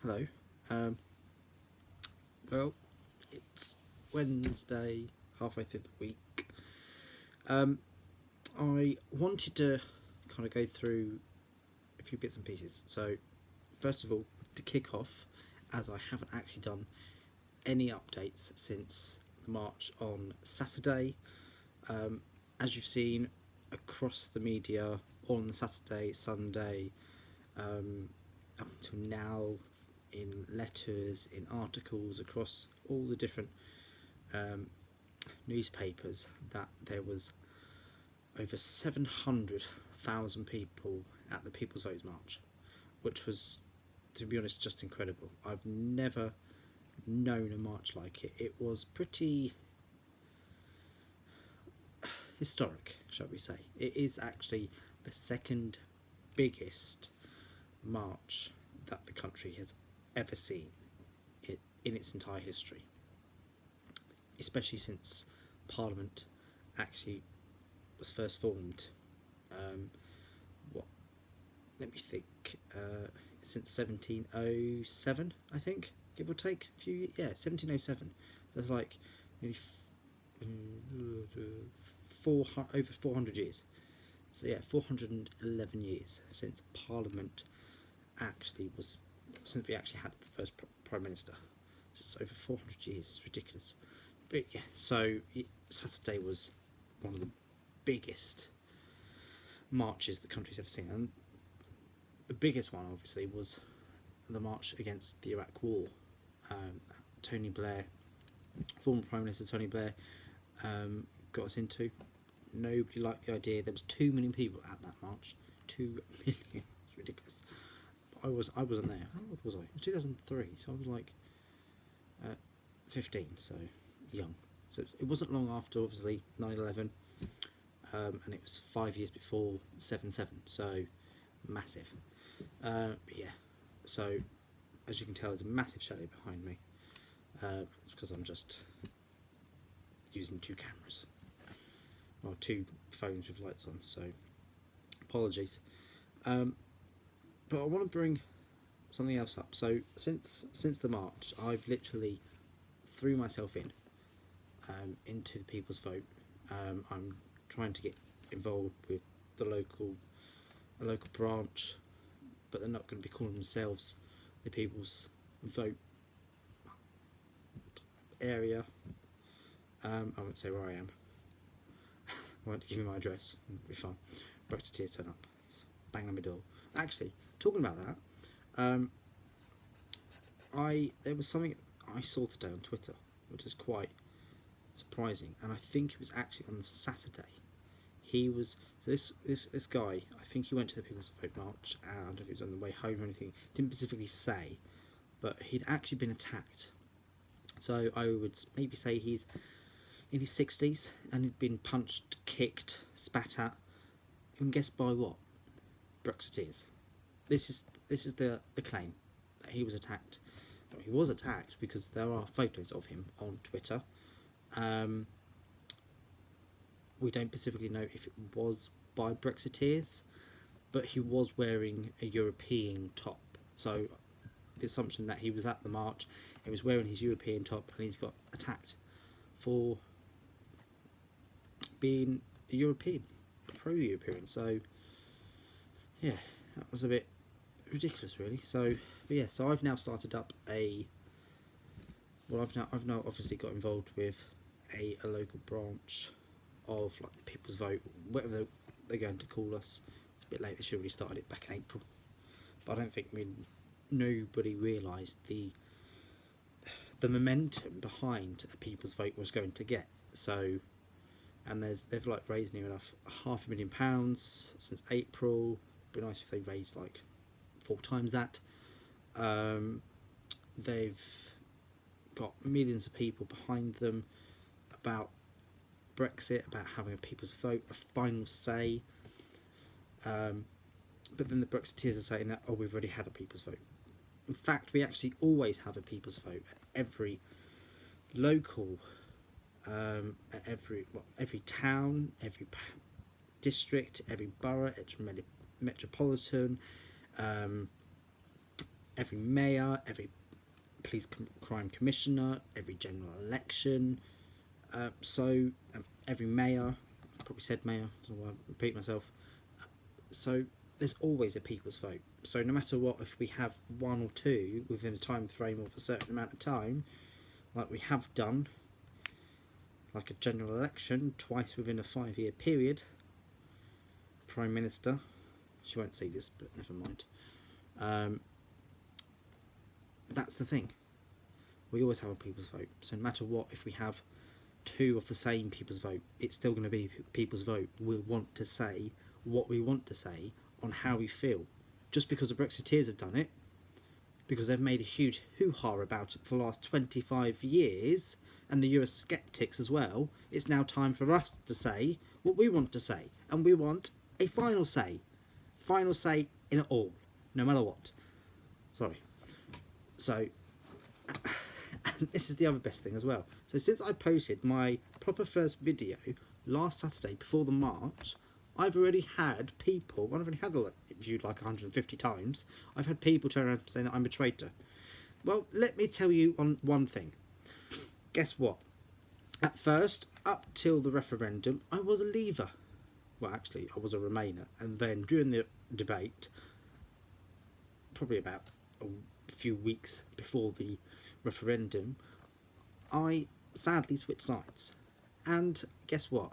Hello. Um, well, it's Wednesday, halfway through the week. Um, I wanted to kind of go through a few bits and pieces. So, first of all, to kick off, as I haven't actually done any updates since the march on Saturday, um, as you've seen across the media on the Saturday, Sunday, up until now, in letters, in articles across all the different um, newspapers, that there was over 700,000 people at the People's Vote March, which was, to be honest, just incredible. I've never known a march like it. It was pretty historic, shall we say. It is actually the second biggest march that the country has ever seen in its entire history, especially since Parliament actually was first formed. What? Let me think. Since 1707, I think, give or take a few. Yeah, 1707. That's like nearly over 400 years. So yeah, 411 years since Parliament actually was, since we actually had the first Prime Minister. Just over 400 years. It's ridiculous. But yeah, so Saturday was one of the biggest marches the country's ever seen, and the biggest one obviously was the march against the Iraq War. Tony Blair, former Prime Minister Tony Blair, got us into. Nobody liked the idea. There was 2 million people at that march. 2 million. It's ridiculous. I wasn't there. How old was I? It was 2003, so I was like 15, so young. So it wasn't long after, obviously, 9/11, and it was 5 years before 7/7, so massive. But yeah, so as you can tell, there's a massive shadow behind me. It's because I'm just using 2 cameras, or 2 phones with lights on, so apologies. But I want to bring something else up. So since the march, I've literally threw myself into the People's Vote. I'm trying to get involved with a local branch, but they're not going to be calling themselves the People's Vote area. I won't say where I am. I won't give you my address. It'll be fun. Brexiteers turn up, bang on my door. Actually, talking about that, there was something I saw today on Twitter, which is quite surprising, and I think it was actually on Saturday. He was, so this guy, I think he went to the People's Vote March, and I don't know if he was on the way home or anything. Didn't specifically say, but he'd actually been attacked. So I would maybe say he's in his 60s, and he'd been punched, kicked, spat at. And guess by what? Brexiteers. This is the claim, that he was attacked. Well, he was attacked because there are photos of him on Twitter. We don't specifically know if it was by Brexiteers, but he was wearing a European top. So the assumption that he was at the march, he was wearing his European top, and he's got attacked for being a European, pro-European. So yeah, that was a bit ridiculous, really. So, but yeah, so I've now started up I've now obviously got involved with a local branch of like the People's Vote, whatever they're going to call us. It's a bit late. They should have really started it back in April, but I don't think nobody realised the momentum behind a People's Vote was going to get. So, and they've like raised near enough £500,000 since April. It'd be nice if they raised like 4 times that. They've got millions of people behind them about Brexit, about having a People's Vote, a final say. But then the Brexiteers are saying that, oh, we've already had a People's Vote. In fact, we actually always have a People's Vote at every local, at every town, every district, every borough, every metropolitan, every mayor, every police crime commissioner, every general election. Every mayor, I probably said mayor, so I repeat myself. So there's always a people's vote. So no matter what, if we have one or two within a time frame of a certain amount of time, like we have done, like a general election twice within a 5-year period, Prime Minister, she won't see this, but never mind. That's the thing. We always have a people's vote. So no matter what, if we have two of the same people's vote, it's still going to be people's vote. We'll want to say what we want to say on how we feel. Just because the Brexiteers have done it, because they've made a huge hoo-ha about it for the last 25 years, and the Eurosceptics as well, it's now time for us to say what we want to say. And we want a final say. Final say in it all, no matter what. Sorry. So, and this is the other best thing as well. So since I posted my proper first video last Saturday before the march, I've already had people, I've already had it viewed like 150 times, I've had people turn around saying that I'm a traitor. Well, let me tell you on one thing. Guess what? At first, up till the referendum, I was a leaver. Well, actually, I was a Remainer. And then during the debate, probably about a few weeks before the referendum, I sadly switched sides. And guess what?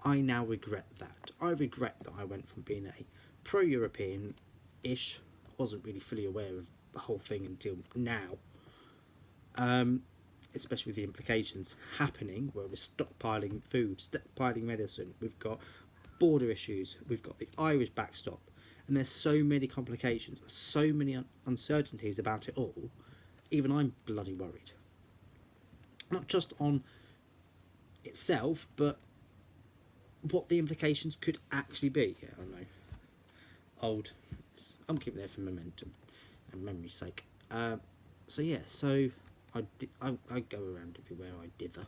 I now regret that. I regret that I went from being a pro-European-ish, I wasn't really fully aware of the whole thing until now, especially with the implications happening where we're stockpiling food, stockpiling medicine, we've got border issues, we've got the Irish backstop, and there's so many complications, so many uncertainties about it all. Even I'm bloody worried. Not just on itself, but what the implications could actually be. Yeah, I know. Old. I'm keeping that for momentum and memory's sake. So yeah, so I go around everywhere I dither.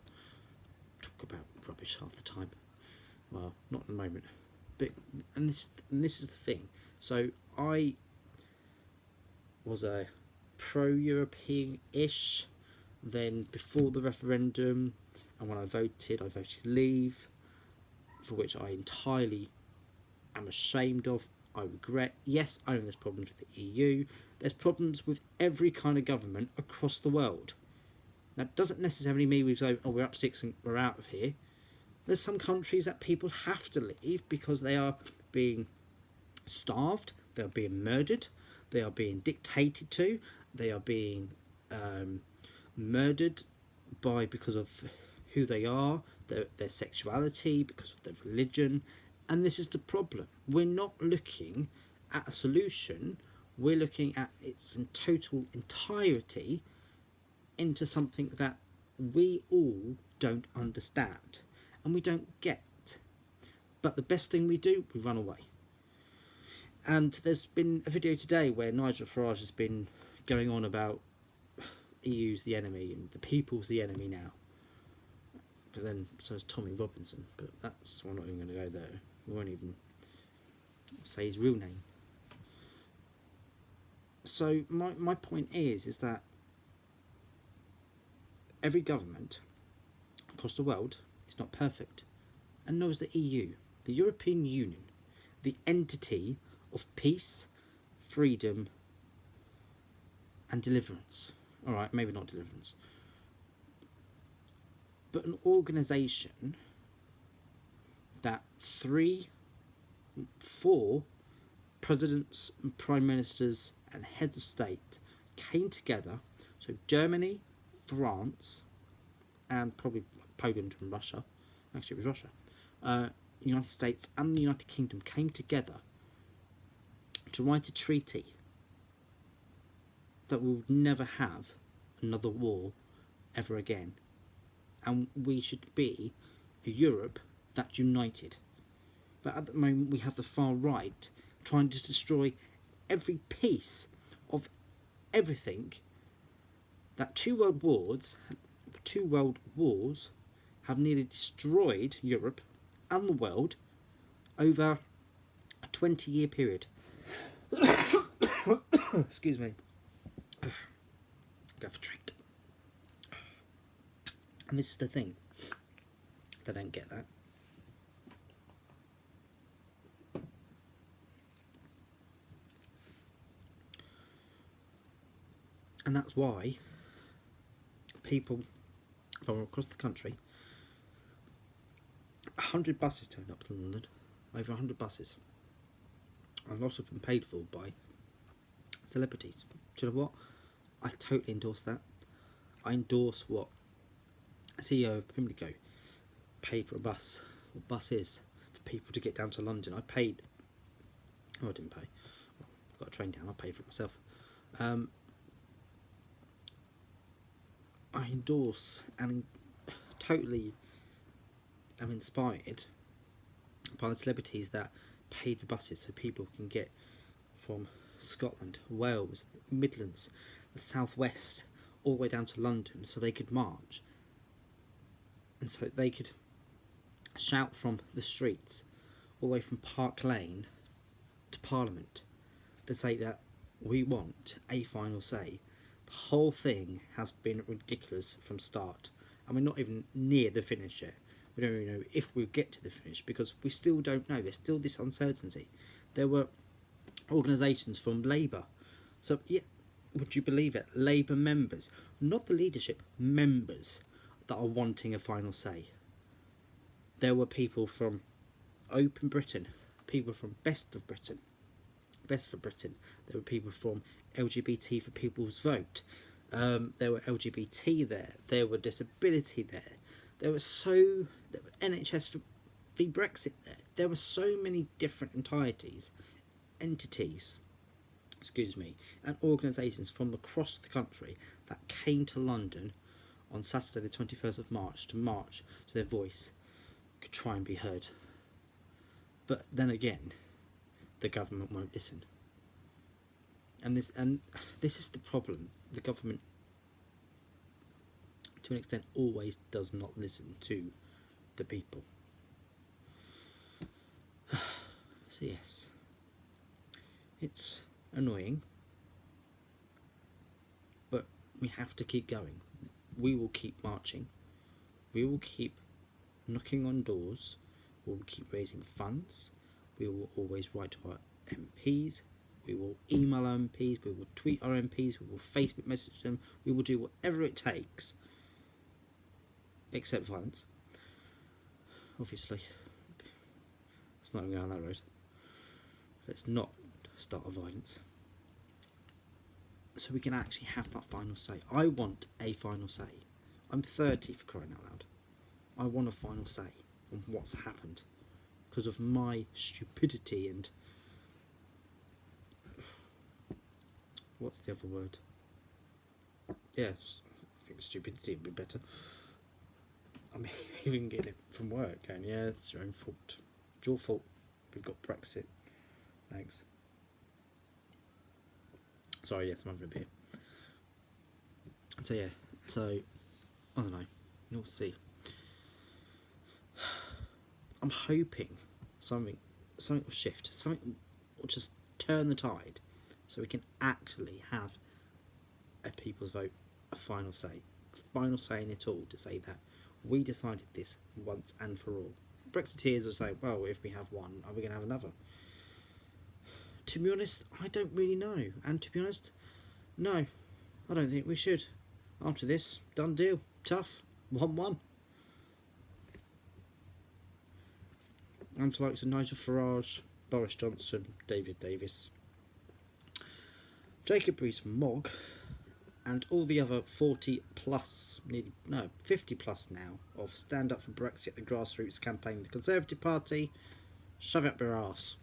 Talk about rubbish half the time. Well, not at the moment. But and this is the thing. So I was a pro-European-ish. Then before the referendum, and when I voted leave, for which I entirely am ashamed of. I regret. Yes, I know there's problems with the EU. There's problems with every kind of government across the world. That doesn't necessarily mean we go, oh, we're up sticks and we're out of here. There's some countries that people have to leave because they are being starved, they are being murdered, they are being dictated to, they are being murdered because of who they are, their sexuality, because of their religion. And this is the problem. We're not looking at a solution, we're looking at its in total entirety into something that we all don't understand and we don't get. But the best thing we do, we run away. And there's been a video today where Nigel Farage has been going on about EU's the enemy and the people's the enemy now. But then so is Tommy Robinson, but we're not even going to go there. We won't even say his real name. So my point is that every government across the world is not perfect, and nor is the EU, the European Union, the entity of peace, freedom, and deliverance. All right, maybe not deliverance, but an organisation that 4 presidents, prime ministers, and heads of state came together. So Germany, France, and probably Poland and Russia. Actually, it was Russia. United States and the United Kingdom came together to write a treaty that will never have another war ever again. And we should be a Europe that's united. But at the moment we have the far right trying to destroy every piece of everything that two world wars have nearly destroyed Europe and the world over a 20-year period. Excuse me. go for a drink. And this is the thing. They don't get that. And that's why people from across the country, 100 buses turned up to London, over 100 buses, and a lot of them paid for by celebrities. Do you know what? I totally endorse that. I endorse what CEO of Pimlico paid for a bus, or buses, for people to get down to London. I paid, oh, I didn't pay, well, I've got a train down, I paid for it myself. I endorse and totally am inspired by the celebrities that paid for buses so people can get from Scotland, Wales, the Midlands, the Southwest, all the way down to London, so they could march and so they could shout from the streets all the way from Park Lane to Parliament to say that we want a final say. The whole thing has been ridiculous from start, and we're not even near the finish yet. We don't even know if we'll get to the finish because we still don't know. There's still this uncertainty. There were organisations from Labour, so yeah, would you believe it? Labour members, not the leadership, members that are wanting a final say. There were people from Open Britain, people from Best for Britain. There were people from LGBT for People's Vote. There were LGBT there. There were disability there. There were NHS for the Brexit there. There were so many different entities, and organisations from across the country that came to London on Saturday the 21st of March to march so their voice could try and be heard. But then again, the government won't listen. And this is the problem. The government, to an extent, always does not listen to the people. So yes, it's annoying, but we have to keep going. We will keep marching. We will keep knocking on doors. We will keep raising funds. We will always write to our MPs. We will email our MPs. We will tweet our MPs. We will Facebook message them. We will do whatever it takes, except violence. Obviously, let's not go down that road. Let's not start a violence. So we can actually have that final say. I want a final say. I'm 30, for crying out loud. I want a final say on what's happened because of my stupidity and what's the other word? Yes, I think stupidity would be better. I'm even getting it from work going, yeah, it's your own fault. It's your fault. We've got Brexit. Thanks. Sorry, yes, I'm having a beer. So yeah, I don't know. You'll see. I'm hoping something will shift. Something will just turn the tide, so we can actually have a people's vote, a final say in it all, to say that we decided this once and for all. Brexiteers will say, well, if we have one, are we going to have another? To be honest, I don't really know. And to be honest, no, I don't think we should. After this, done deal. Tough. 1-1. And to likes of Nigel Farage, Boris Johnson, David Davis, Jacob Rees-Mogg, and all the other 40 plus, 50 plus now, of Stand Up for Brexit, the grassroots campaign, the Conservative Party, shove it up their arse.